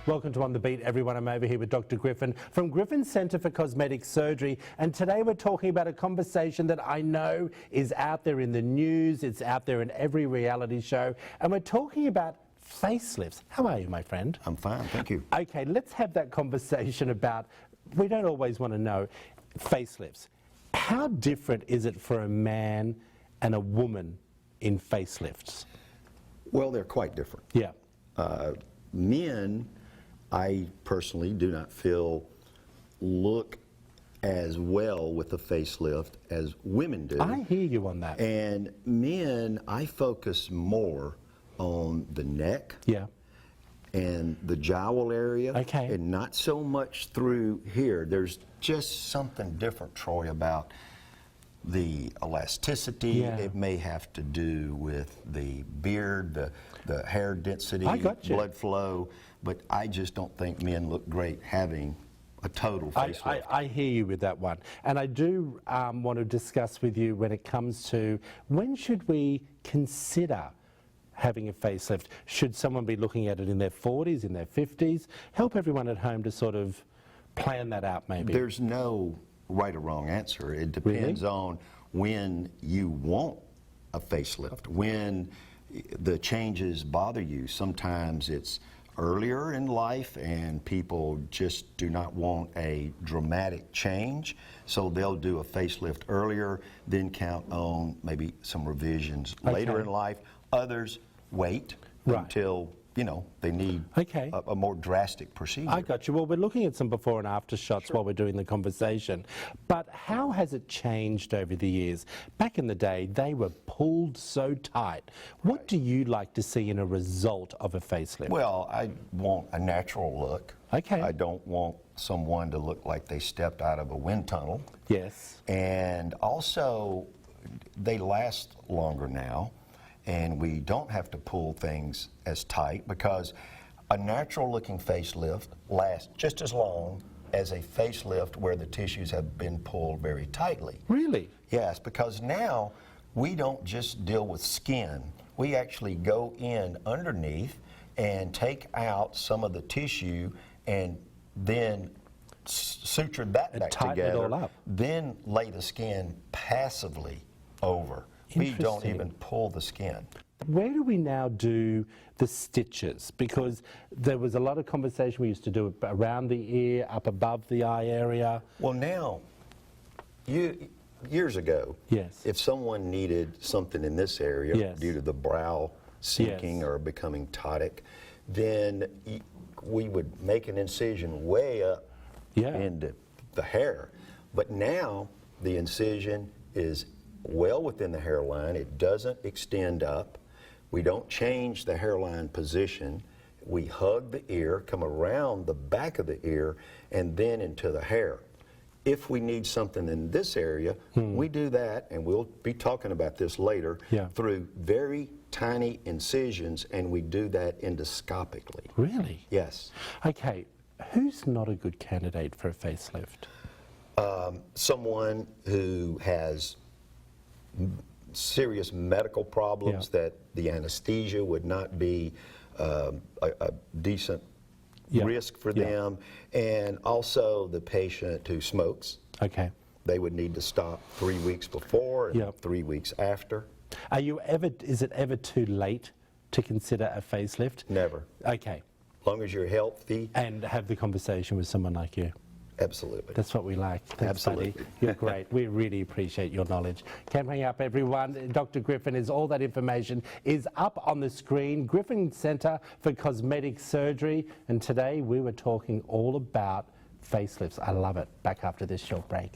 Welcome to On the Beat, everyone. I'm over here with Dr. Griffin from Griffin Center for Cosmetic Surgery, and today we're talking about a conversation that I know is out there in the news, it's out there in every reality show, and we're talking about facelifts. How are you, my friend? I'm fine, thank you. Okay, let's have that conversation about, we don't always want to know, facelifts. How different is it for a man and a woman in facelifts? Well, they're quite different. Yeah. Men, I personally do not feel look as well with a facelift as women do. I hear you on that. And men, I focus more on the neck. Yeah. And the jowl area. Okay. And not so much through here. There's just something different, Troy, about the elasticity. Yeah. It may have to do with the beard, the hair density, I got you. blood flow, but I just don't think men look great having a total facelift. I hear you with that one. And I do want to discuss with you when it comes to when should we consider having a facelift? Should someone be looking at it in their 40s, in their 50s? Help everyone at home to sort of plan that out maybe. There's no right or wrong answer. It depends on when you want a facelift, when the changes bother you. Sometimes it's earlier in life and people just do not want a dramatic change, so they'll do a facelift earlier, then count on maybe some revisions later in life. Others wait until they need a more drastic procedure. I got you. Well, we're looking at some before and after shots while we're doing the conversation. But how has it changed over the years? Back in the day, they were pulled so tight. What do you like to see in a result of a facelift? Well, I want a natural look. Okay. I don't want someone to look like they stepped out of a wind tunnel. Yes. And also, they last longer now. And we don't have to pull things as tight because a natural looking facelift lasts just as long as a facelift where the tissues have been pulled very tightly. Really? Yes, because now we don't just deal with skin. We actually go in underneath and take out some of the tissue and then suture that back together. It all up. Then lay the skin passively over. We don't even pull the skin. Where do we now do the stitches? Because there was a lot of conversation we used to do around the ear, up above the eye area. Well, now, years ago, if someone needed something in this area due to the brow sinking or becoming ptotic, then we would make an incision way up into the hair. But now the incision is well within the hairline. It doesn't extend up. We don't change the hairline position. We hug the ear, come around the back of the ear, and then into the hair. If we need something in this area, we do that, and we'll be talking about this later, through very tiny incisions, and we do that endoscopically. Really? Yes. Okay, who's not a good candidate for a facelift? Someone who has serious medical problems that the anesthesia would not be a decent risk for them, and also the patient who smokes. Okay. They would need to stop 3 weeks before and 3 weeks after. Is it ever too late to consider a facelift? Never. Okay. As long as you're healthy. And have the conversation with someone like you. Absolutely. That's what we like. Thanks, absolutely. Buddy. You're great. We really appreciate your knowledge. Can't hang up, everyone. Dr. Griffin all that information is up on the screen. Griffin Center for Cosmetic Surgery. And today we were talking all about facelifts. I love it. Back after this short break.